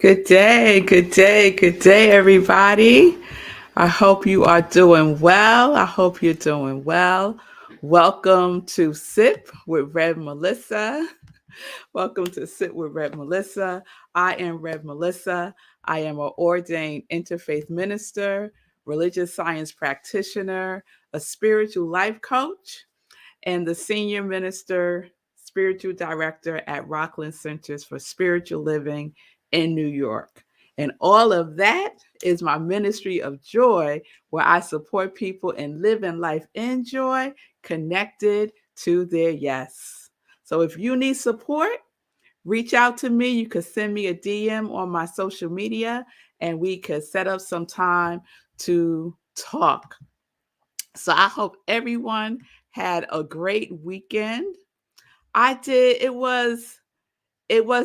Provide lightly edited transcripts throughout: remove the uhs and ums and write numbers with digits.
Good day, good day, good day, everybody. I hope you are doing well. I hope you're doing well. Welcome to Sip with Rev Melissa. Welcome to Sit with Rev Melissa. I am Rev Melissa. I am an ordained interfaith minister, religious science practitioner, a spiritual life coach, and the senior minister, spiritual director at Rockland Centers for Spiritual Living in New York. And all of that is my ministry of joy, where I support people in living life in joy, connected to their yes. So if you need support, reach out to me. You could send me a DM on my social media and we could set up some time to talk. So I hope everyone had a great weekend. I did. It was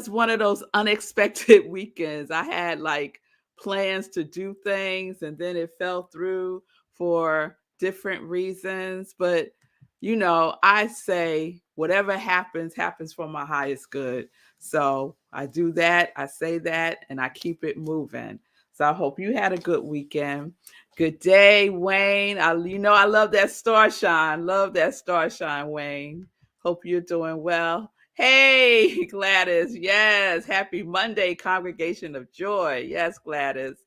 one of those unexpected weekends. I had like plans to do things and then it fell through for different reasons, but I say whatever happens happens for my highest good. So I do that, I say that, and I keep it moving. So I hope you had a good weekend. Good day, Wayne. I love that star shine. Love that star shine, Wayne. Hope you're doing well. Hey, Gladys. Yes. Happy Monday, Congregation of Joy. Yes, Gladys.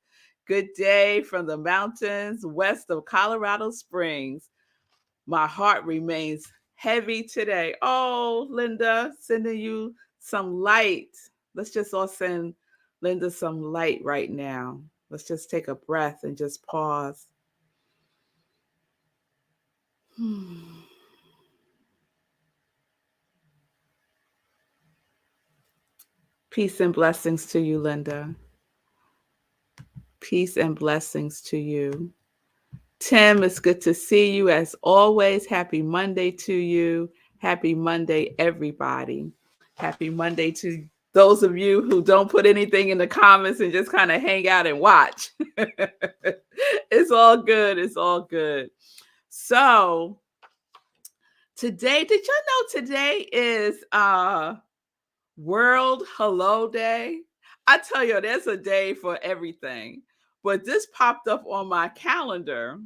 Good day from the mountains west of Colorado Springs. My heart remains heavy today. Oh, Linda, sending you some light. Let's just all send Linda some light right now. Let's just take a breath and just pause. Peace and blessings to you, Linda. Peace and blessings to you. Tim, it's good to see you as always. Happy Monday to you. Happy Monday, everybody. Happy Monday to those of you who don't put anything in the comments and just kind of hang out and watch. It's all good. It's all good. So, today, did you know today is World Hello Day? I tell you, there's a day for everything. But this popped up on my calendar,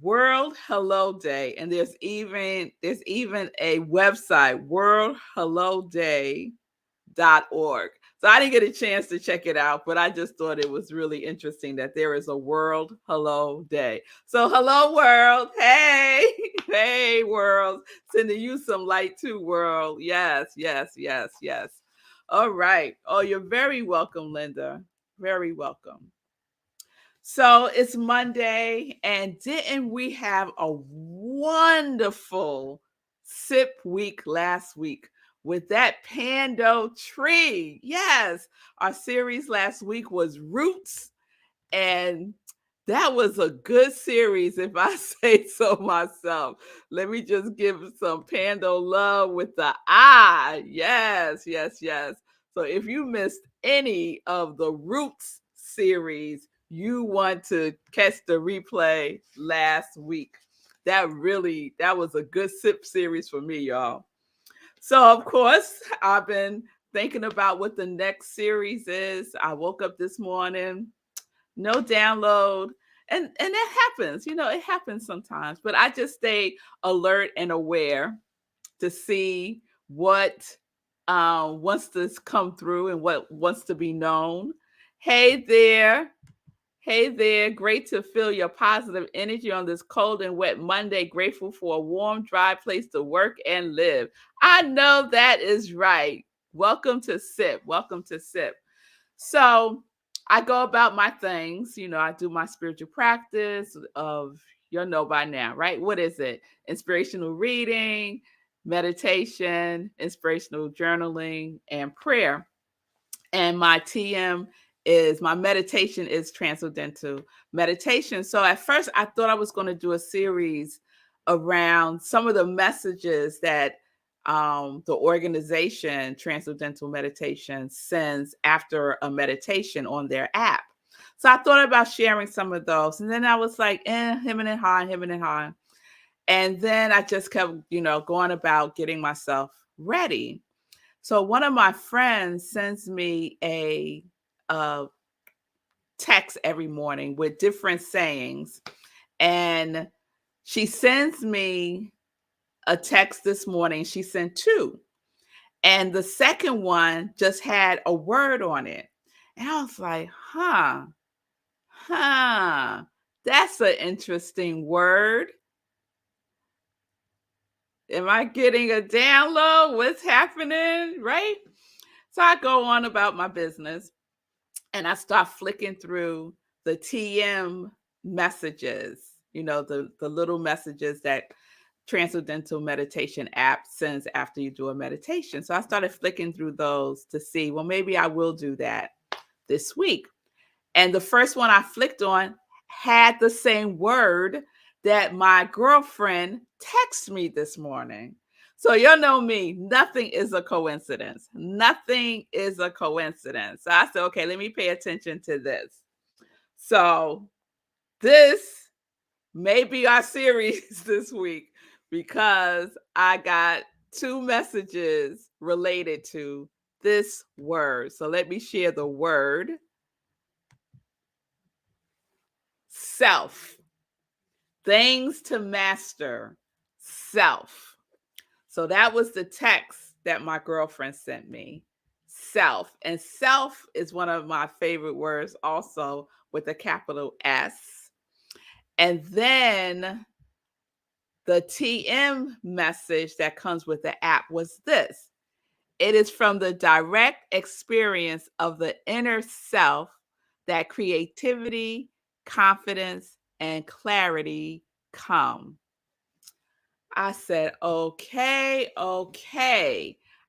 World Hello Day, and there's even a website, worldhelloday.org. So I didn't get a chance to check it out, but I just thought it was really interesting that there is a World Hello Day. So hello world. Hey, hey world. Sending you some light too, world. Yes, yes, yes, yes. All right. Oh, you're very welcome, Linda. Very welcome. So it's Monday, and didn't we have a wonderful sip week last week with that Pando tree? Yes, our series last week was Roots, and that was a good series, if I say so myself. Let me just give some Pando love with the eye. Yes, yes, yes. So if you missed any of the Roots series, you want to catch the replay last week. That was a good sip series for me, y'all. So of course, I've been thinking about what the next series is. I woke up this morning, no download, and that happens. It happens sometimes, but I just stay alert and aware to see what wants to come through and what wants to be known. Hey there. Hey there, great to feel your positive energy on this cold and wet Monday. Grateful for a warm, dry place to work and live. I know that is right. Welcome to SIP. Welcome to SIP. So I go about my things. I do my spiritual practice of, you'll know by now, right? What is it? Inspirational reading, meditation, inspirational journaling, and prayer. And my meditation is transcendental meditation. So at first I thought I was going to do a series around some of the messages that the organization Transcendental Meditation sends after a meditation on their app. So I thought about sharing some of those. And then I was like, him and high, him and high. And then I just kept, going about getting myself ready. So one of my friends sends me a a text every morning with different sayings. And she sends me a text this morning. She sent two. And the second one just had a word on it. And I was like, that's an interesting word. Am I getting a download? What's happening? Right? So I go on about my business and I start flicking through the TM messages, the little messages that Transcendental Meditation app sends after you do a meditation. So I started flicking through those to see, well, maybe I will do that this week. And the first one I flicked on had the same word that my girlfriend texted me this morning. So you know me, nothing is a coincidence. Nothing is a coincidence. So I said, okay, let me pay attention to this. So this may be our series this week because I got two messages related to this word. So let me share the word self. Things to master, self. So that was the text that my girlfriend sent me. Self. And self is one of my favorite words also with a capital S. And then the TM message that comes with the app was this. It is from the direct experience of the inner self that creativity, confidence, and clarity come. I said, okay.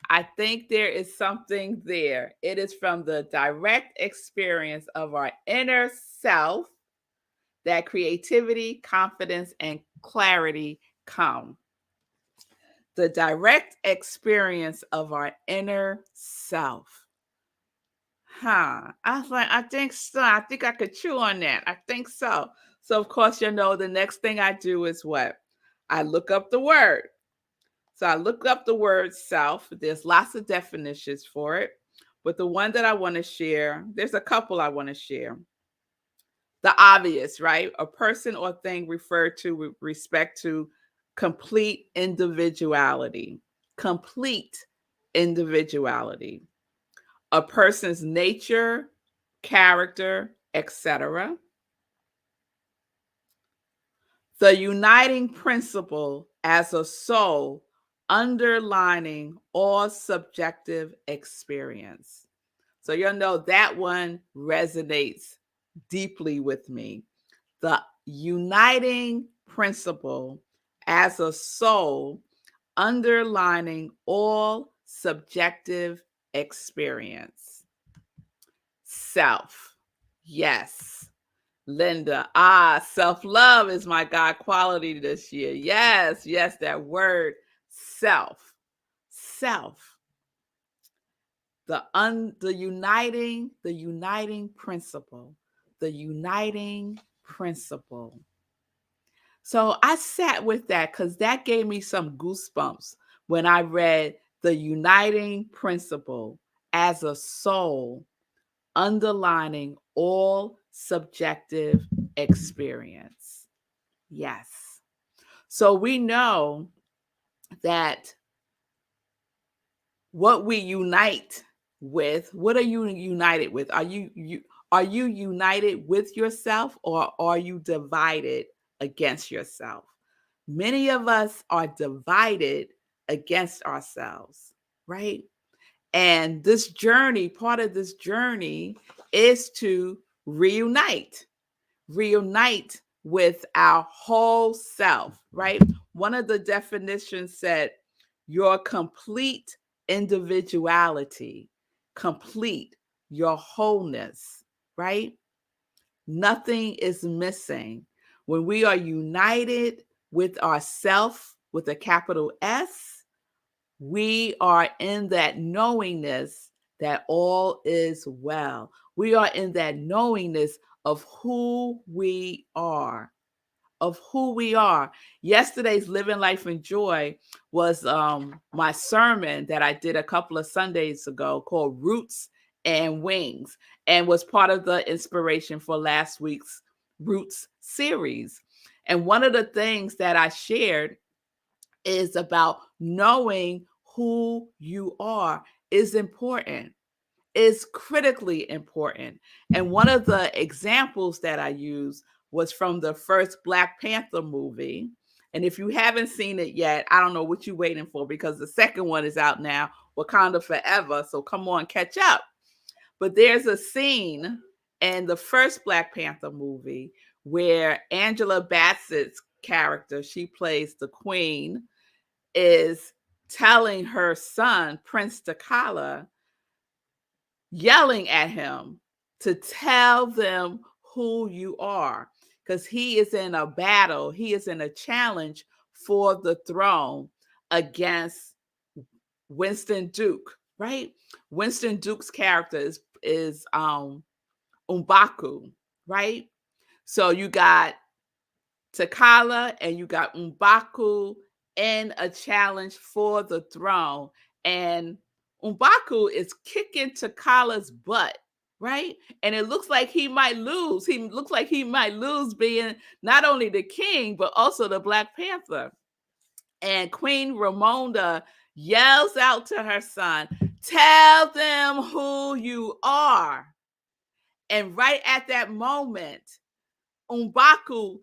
I think there is something there. It is from the direct experience of our inner self that creativity, confidence, and clarity come. The direct experience of our inner self. I was like, I think so. I think I could chew on that. I think so. So, of course, the next thing I do is what? I look up the word. So I looked up the word self. There's lots of definitions for it. But the one that I want to share, there's a couple I want to share. The obvious, right? A person or thing referred to with respect to complete individuality. Complete individuality. A person's nature, character, etc. The uniting principle as a soul underlining all subjective experience. So that one resonates deeply with me. The uniting principle as a soul underlining all subjective experience. Self. Yes. Linda, self-love is my God quality this year. Yes, that word, self. The uniting principle. The uniting principle. So I sat with that because that gave me some goosebumps when I read the uniting principle as a soul underlining all subjective experience. Yes. So we know that what we unite with, what are you united with? Are you united with yourself or are you divided against yourself? Many of us are divided against ourselves, right? And this journey, part of this journey is to reunite with our whole self, right? One of the definitions said your complete individuality, complete your wholeness, right? Nothing is missing. When we are united with ourself with a capital S, we are in that knowingness that all is well. We are in that knowingness of who we are. Yesterday's Living Life in Joy was my sermon that I did a couple of Sundays ago called Roots and wings, and was part of the inspiration for last week's Roots series. And one of the things that I shared is about knowing who you are is important, is critically important. And one of the examples that I used was from the first Black Panther movie. And if you haven't seen it yet, I don't know what you're waiting for, because the second one is out now, Wakanda Forever. So come on, catch up. But there's a scene in the first Black Panther movie where Angela Bassett's character, she plays the queen, is telling her son, Prince T'Challa, yelling at him to tell them who you are, because he is in a battle, he is in a challenge for the throne against Winston Duke, right? Winston Duke's character is M'Baku, right? So you got T'Challa and you got M'Baku in a challenge for the throne. And M'Baku is kicking T'Challa's butt, right? And it looks like he might lose. He looks like he might lose being not only the king, but also the Black Panther. And Queen Ramonda yells out to her son, "Tell them who you are." And right at that moment, M'Baku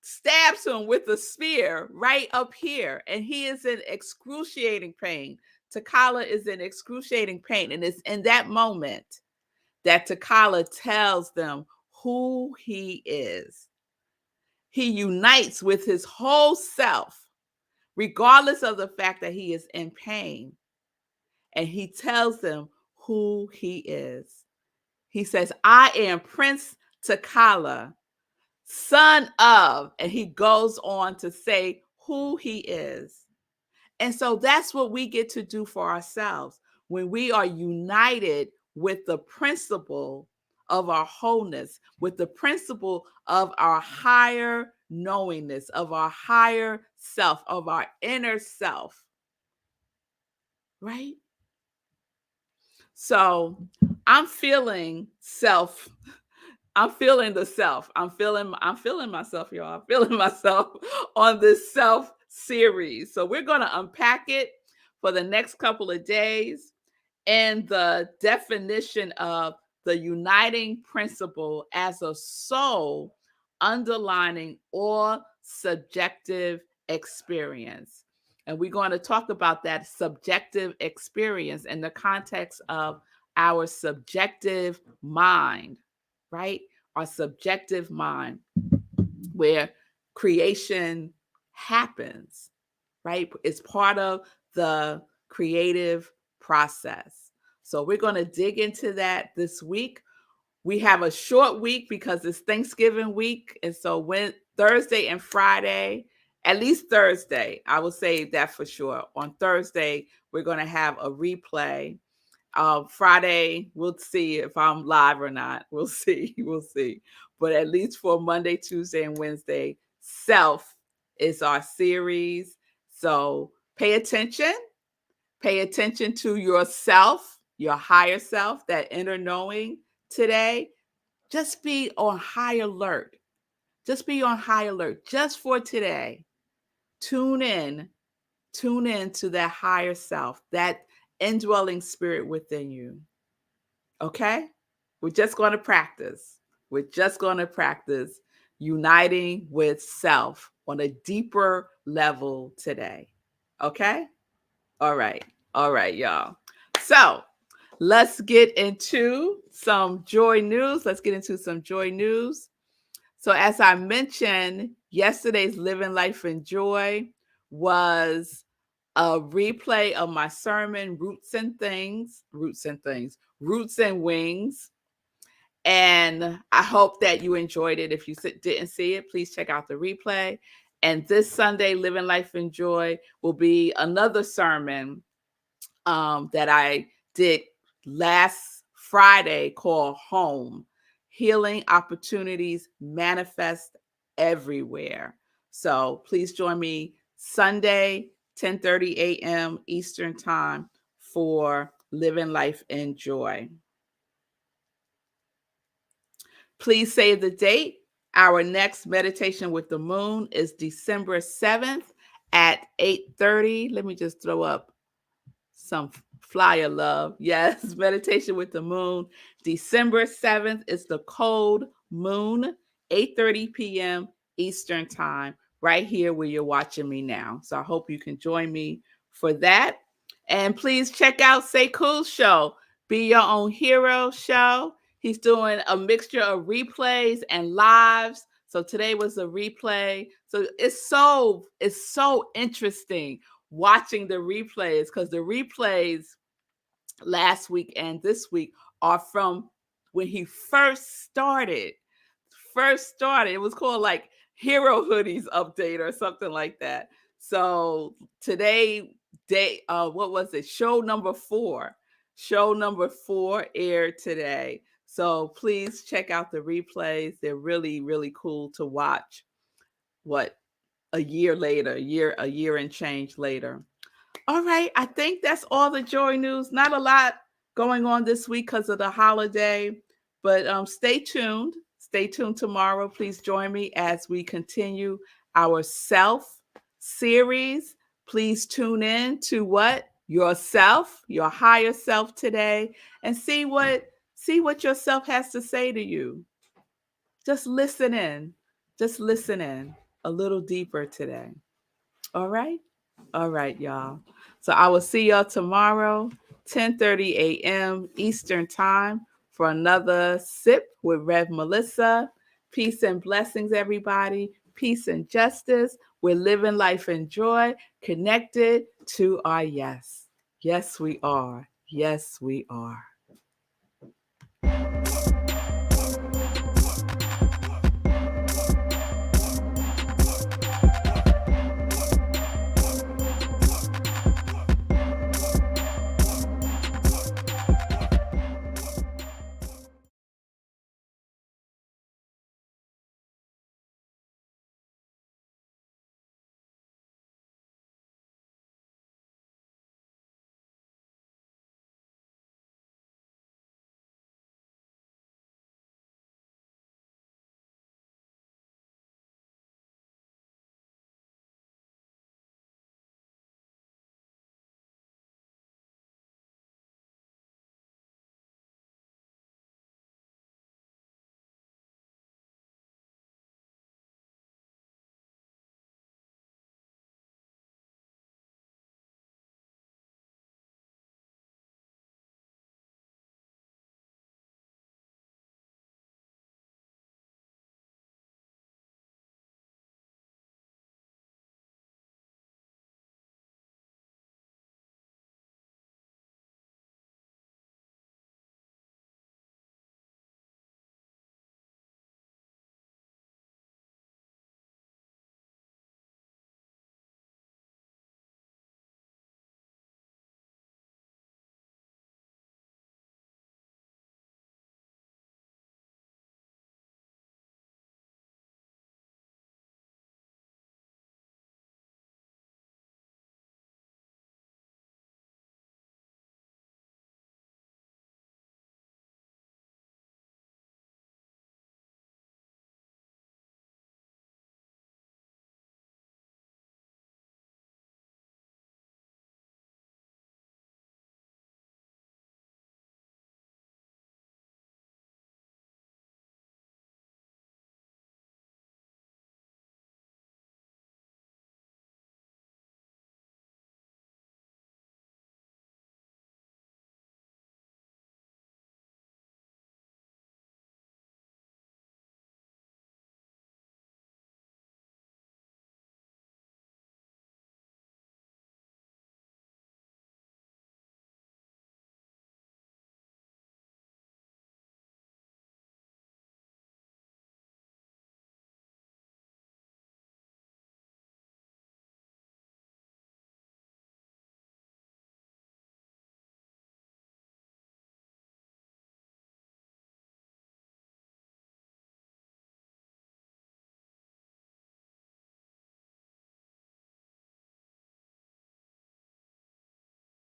stabs him with a spear right up here, and he is in excruciating pain. T'Challa is in excruciating pain, and it's in that moment that T'Challa tells them who he is. He unites with his whole self, regardless of the fact that he is in pain, and he tells them who he is. He says, "I am Prince T'Challa, son of," and he goes on to say who he is. And so that's what we get to do for ourselves when we are united with the principle of our wholeness, with the principle of our higher knowingness, of our higher self, of our inner self, right? So I'm feeling self. I'm feeling the self. I'm feeling myself, y'all. I'm feeling myself on this self series. So we're going to unpack it for the next couple of days, and the definition of the uniting principle as a soul underlining all subjective experience. And we're going to talk about that subjective experience in the context of our subjective mind, right? Our subjective mind, where creation happens, right? It's part of the creative process. So we're going to dig into that this week. We have a short week because it's Thanksgiving week. And so when Thursday and Friday, at least Thursday, I will say that for sure. On Thursday, we're going to have a replay. Friday, we'll see if I'm live or not. We'll see. We'll see. But at least for Monday, Tuesday, and Wednesday, self is our series. So pay attention. Pay attention to yourself, your higher self, that inner knowing today. Just be on high alert. Just be on high alert just for today. Tune in to that higher self, that indwelling spirit within you. Okay? We're just going to practice. We're just going to practice uniting with self on a deeper level today. Okay? All right. All right, y'all. So let's get into some joy news. So as I mentioned, yesterday's Living Life in Joy was a replay of my sermon, Roots and Wings. And I hope that you enjoyed it. If you didn't see it, please check out the replay. And this Sunday, Living Life in Joy will be another sermon that I did last Friday called Home. Healing Opportunities Manifest Everywhere. So please join me Sunday, 10:30 a.m. Eastern Time for Living Life in Joy. Please save the date. Our next meditation with the moon is December 7th at 8:30. Let me just throw up some flyer love. Yes, meditation with the moon. December 7th is the cold moon, 8:30 p.m. Eastern time, right here where you're watching me now. So I hope you can join me for that. And please check out Say Cool's show, Be Your Own Hero show. He's doing a mixture of replays and lives. So today was a replay. So it's so interesting watching the replays, because the replays last week and this week are from when he first started. It was called like Hero Hoodies Update or something like that. So today, what was it? Show number 4. Show number 4 aired today. So please check out the replays. They're really, really cool to watch. What, a year later, a year and change later. All right, I think that's all the joy news. Not a lot going on this week because of the holiday, but stay tuned. Stay tuned tomorrow. Please join me as we continue our self series. Please tune in to what? Yourself, your higher self today, and see what yourself has to say to you. Just listen in. Just listen in a little deeper today. All right? All right, y'all. So I will see y'all tomorrow, 10:30 a.m. Eastern Time, for another Sip with Rev Melissa. Peace and blessings, everybody. Peace and justice. We're living life in joy, connected to our yes. Yes, we are. Yes, we are.